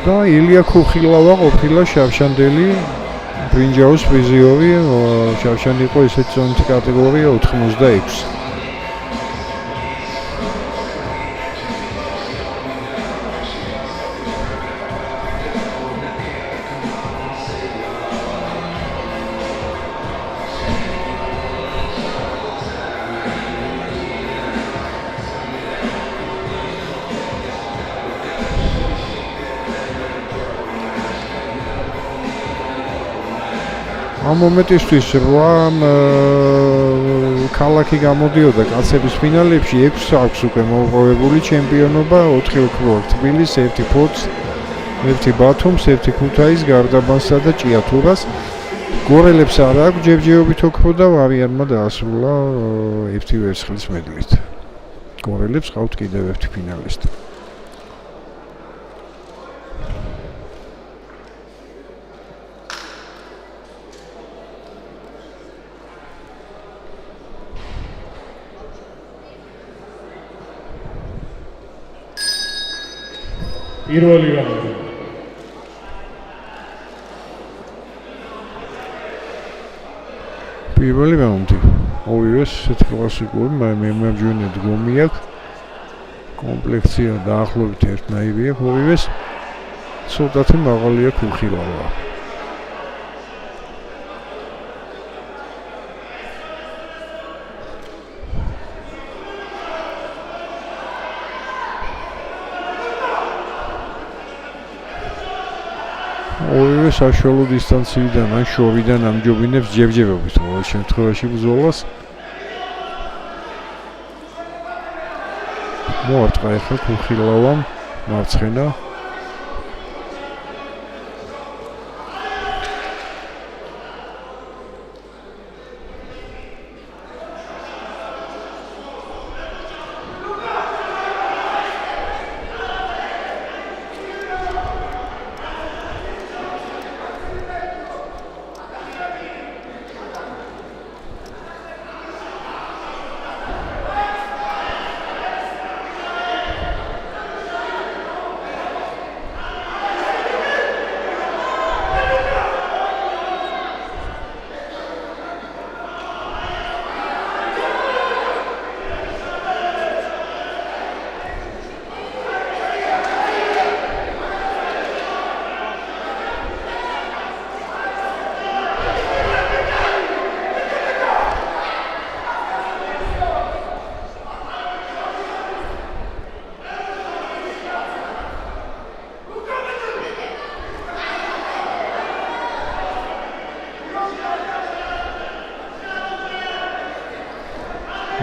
და ილია ქუხილავა ყოფილა შავშანდელი ბრინჯაოს პრიზიორი, შავშანდი იყო ესეთი ზონითი კატეგორია 86. ამ მომენტისთვის რომ ქალაქი გამოდიოდა კაცების ფინალებში 6 აქვს უკვე მოპოვებული ჩემპიონობა 4 ოქრო თბილისს 1 ფოთს 1 ბათუმს 1 ქუთაისს გარდაბანსა და ჭიათურას გორელებს არ აქვს ჯერჯერობით ოქრო და ვარიანმა დაასრულა 1 ვერცხლის მედლით გორელებს ყავთ კიდევ 1 ფინალისტი პირველი რაუნდი. პირველი რაუნდი. ორივეს ესეთი კლასიკური, მემარჯვენე დგომი აქვს. კომპლექცია დაახლოებით ერთნაირი აქვს ორივეს. ცოტათი მაღალია ქუხილავა. ორივე საშუალო დისტანციიდან ან შორიდან ამჯობინებს ჯერჯერობით ყოველ შემთხვევაში ბრძოლას. მოარტყა ახლა ქუხილავამ მარცხენა.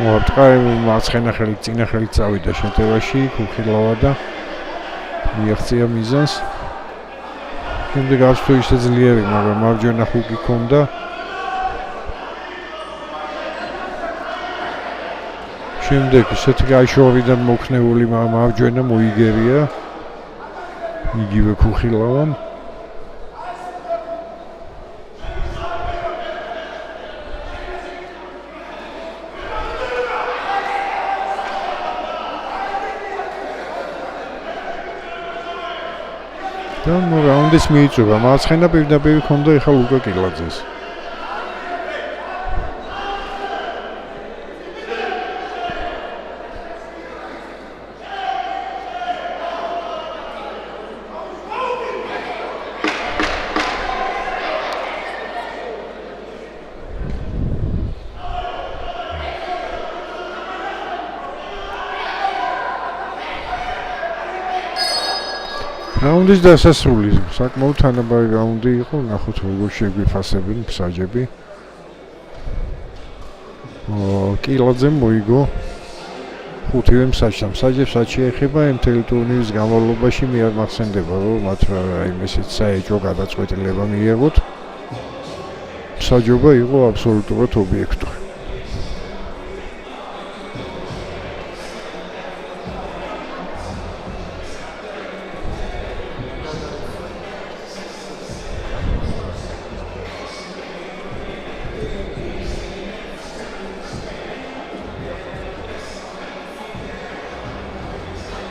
მოარტყა მარცხენა ხელით წინა ხელით წავიდა შეტევაში ქუხილავა და მიაღწია მიზანს. შემდეგ არც თუ ისე ძლიერი, მაგრამ მარჯვენა ხუგი ჰქონდა. შემდეგ ისეთი გაიშორიდან მოქნეული მარჯვენა მოიგერია იგივე ქუხილავამ. და რაუნდის მიიწვება მარცხენა პირდაპირ ჰქონდა ეხლა ლუკა კილაძეს. რაუნდის დასასრული საკმაოდ თანაბარი რაუნდი იყო, ნახოთ როგორ შეგვიფასებენ მსაჯები. კილაძემ მოიგო 5-ვე მსაჯს. მსაჯებს რაც შეეხება მთელი ტურნირის განმავლობაში მე არ მახსენდება, რომ მათ ესეთ საეჭვო გადაწყვეტილება მიიღოთ. მსაჯობა იყო აბსოლუტურად ობიექტური.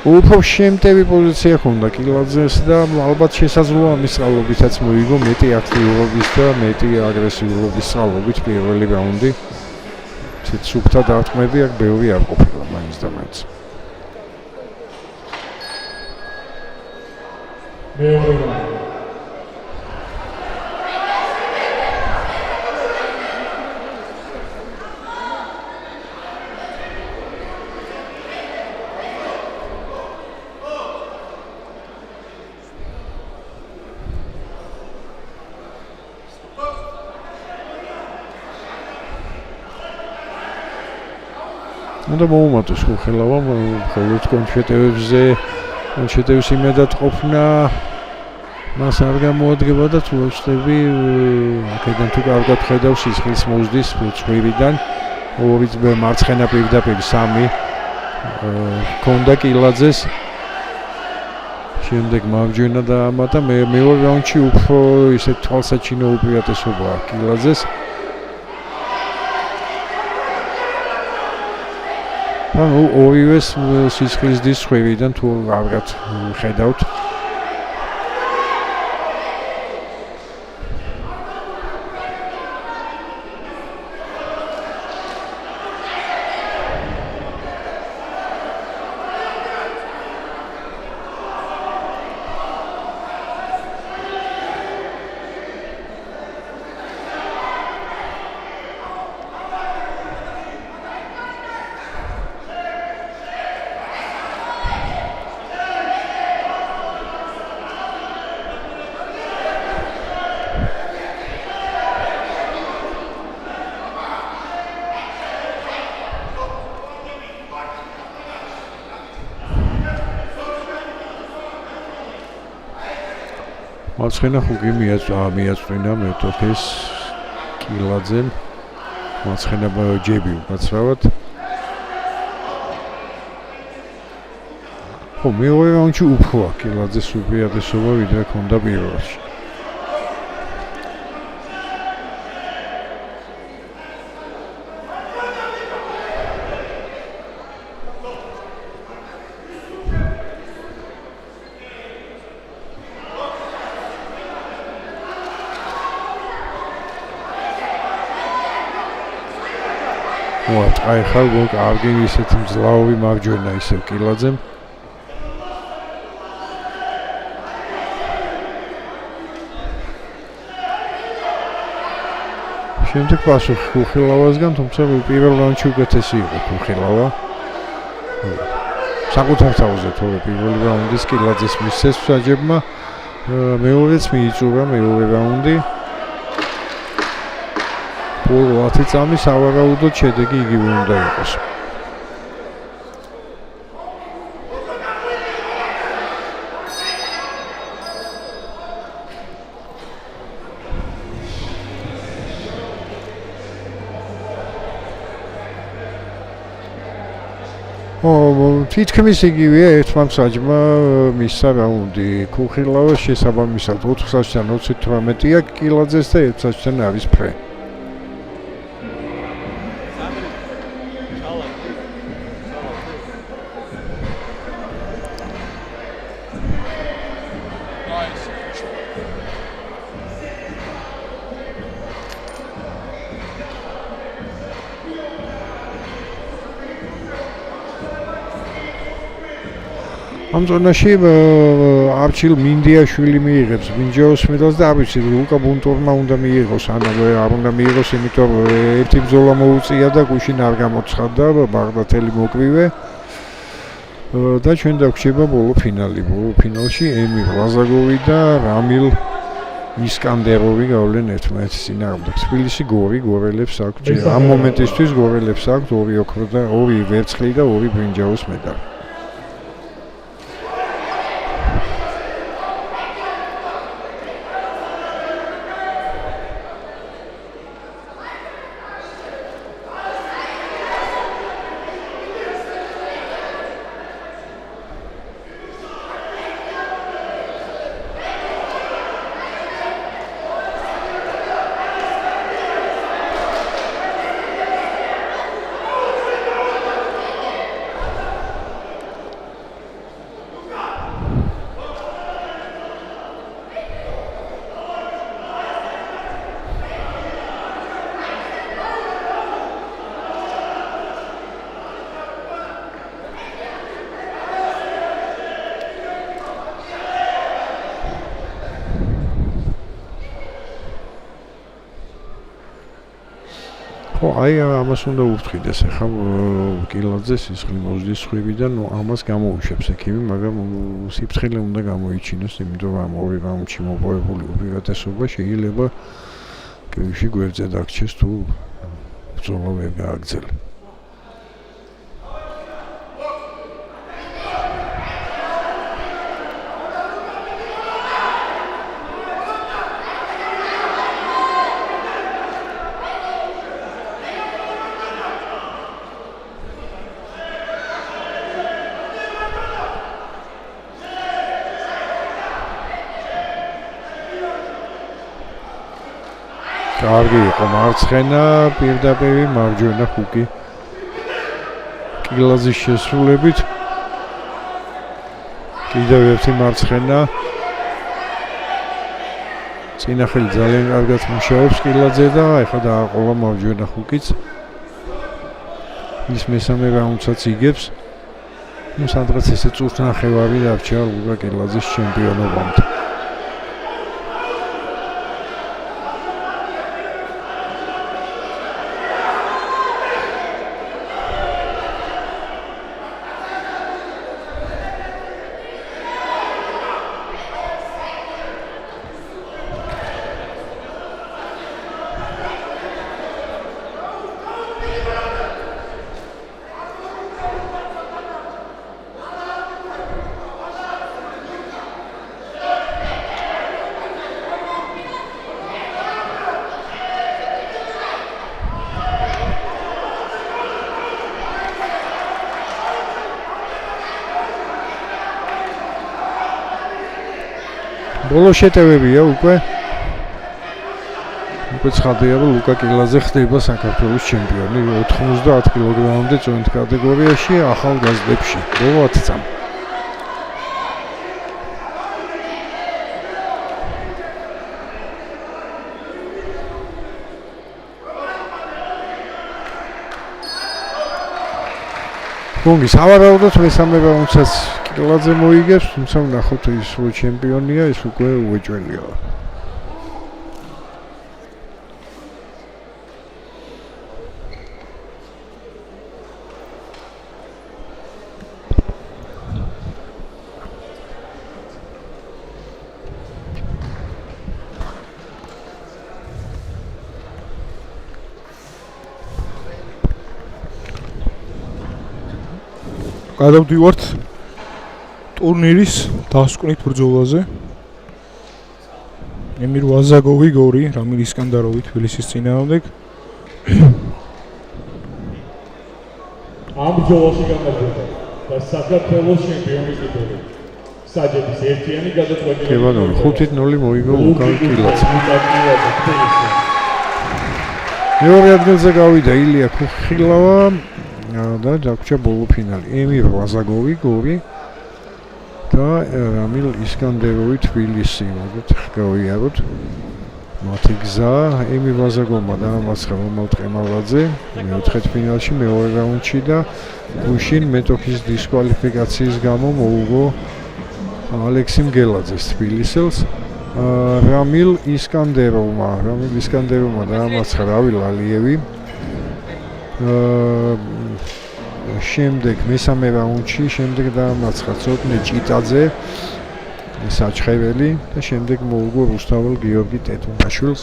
უფრო შემტევი პოზიცია ჰქონდა კილაძეს და ალბათ შესაძლოა მის სწავლობითაც მოიგო მეტი აქტიურობის და მეტი აგრესიულობის სწავლობით პირველი რაუნდი. ცით სუფთა დარტყმები აქ ბევრი არ ყოფილა მაინც და მაინც. მეორე რაუნდი. უნდა მოუმატოს ხუხელავამ ხოლმე კონჩეტების იმედად ყოფნა მას არ გამოადგება და თუ ვწდები აქედან თუ კარგად ხედავს სისხლის მოზდის ცხვირიდან ორი მარცხენა პირდაპირ 3 ჰქონდა კილაძეს შემდეგ მარჯვენა დაამატა მეორე რაუნდში უფრო ისე თვალსაჩინო უპირატესობა კილაძეს ანუ ორივეს სისხლის დის ცხვირიდან თუ კარგად ხედავთ მარცხენა ხუგი მიაწვინა მეტოქეს კილაძემ მარცხენა ჯები უკაცრავად ხო მეორე რაუნდში უფროა კილაძეს უპირატესობა ვიდრე ჰქონდა პირველში აი ხალ კარგი ისეთი მძლავრი მარჯვენა ისევ კილაძემ შემდეგ პასუხი ხუხილავასგან თუმცა პირველ რაუნდში უკეთესი იყო ხუხილავა საკუთარ თავზე თორე პირველი რაუნდის კილაძეს მისცეს საჯებმა მეორეც მიიწურა მეორე რაუნდი 10 წამის ავარაუდოდ შედეგი იგივე უნდა იყოს. თითქმის იგივეა ერთმა მსაჯმა მისცა რაუნდი. ხუხილავას შესაბამისად 4 საჯთან 28-ია კილაძეს და 1 საჯთან არის ფრე. ამ ზონაში არჩილ მინდიაშვილი მიიღებს მინჯაოს მედალს და არ ვიცი ლუკა ბუნტურმა უნდა მიიღოს ან არ უნდა მიიღოს იმიტომ ერთი ბრძოლა მოუწია და გუშინ არ გამოცხადდა ბაღდათელი მოკვრივე და ჩვენ დაგვრჩება ბოლო ფინალი ბოლო ფინალში ემირ ლაზაგოვი და რამილ ისკანდეროვი გავლენ ერთმანეთის წინააღმდეგ თბილისში გორელებს აქვს ამ მომენტისთვის გორელებს აქვს 2 ოქრო და 2 ვერცხლი და 2 ბრინჯაოს მედალი ხო, აი ამას უნდა უთხრიდეს ახლა კილაძეს ის ღიმოსდის ხვივიდან, ამას გამოუშვებს ექიმი, მაგრამ სიფრთხილე უნდა გამოიჩინოს, იმიტომ რომ ორი რაუნდში მოპოვებული უპირატესობა შეიძლება კრივში გვერდზე დაგჩეს თუ ბრძოლა ვერ გააგრძელებს. კარგი იყო მარცხენა პირდაპირ მარჯვენა ხუკი კილაძის შესრულებით კიდევ ერთი მარცხენა წინახელი ძალიან კარგად მუშაობს კილაძე და ეხლა დააყოლა მარჯვენა ხუკიც ის მესამე რაუნდსაც იგებს სადღაც ესე წუთნახევარი დარჩა ლუკა კილაძის ჩემპიონობამდე ბოლო შეტევებია უკვე ცხადია რომ ლუკა კილაძე ხდება საქართველოს ჩემპიონი 90 კილოგრამამდე წონით კატეგორიაში ახალგაზრდებში ბოლო 10 წამი გონგი სავარაუდოდ მესამე რაუნდსაც კილაძე მოიგებს, თუმცა ვნახოთ ის რო ჩემპიონია, ის უკვე უეჭველია. გადავდივართ ტურნირის დასკვნით ბრძოლაზე. ემირ ვაზაგოვი გორი, რამილ ისკანდაროვი თბილისის წინააღმდეგ. ამ ბრძოლაში გამარჯვება და საქართველოს ჩემპიონის ტიტული. საჯების ერთიანი გადაწყვეტილება. კი ბატონო, 5-0 მოიგო ლუკა კილაძე. მეორე ადგილზე გავიდა ილია ქუხილავა და დაგვრჩა ბოლო ფინალი. ემირ ვაზაგოვი გორი და რამილ ისკანდეროვი თბილისი. მოდით გავიაროთ. მათი გზა ემირ ვაზაგოვმა დაამარცხა რომელ ტყემალაძე მეოთხედ ფინალში მეორე რაუნდში და გუშინ მეტოქის დისკვალიფიკაციის გამო მოუგო ალექსი მგელაძეს თბილისელს. რამილ ისკანდეროვმა დაამარცხა რავილ ალიევი. შემდეგ მესამე რაუნდში შემდეგ დაამარცხა ცოტნე ჭიტაძე საჩხეველი და შემდეგ მოუგო რუსთაველ გიორგი ტეტუნაშვილს.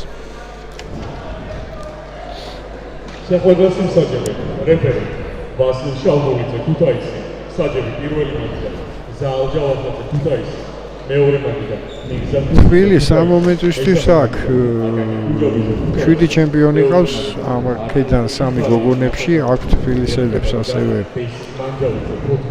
შეხვედრას იმსაჯები რეფერენტ ვასილ შალმოვიძე ქუთაისი, საჯები პირველი მაგიდა ზალჯა ვაძე ქუთაისი, მეორე მაგიდა ნიგზა თბილისს ამ მომენტისთვის აქ 7 ჩემპიონი ყავს ამ აქედან 3 გოგონებში, აქ თბილისელებს ასევე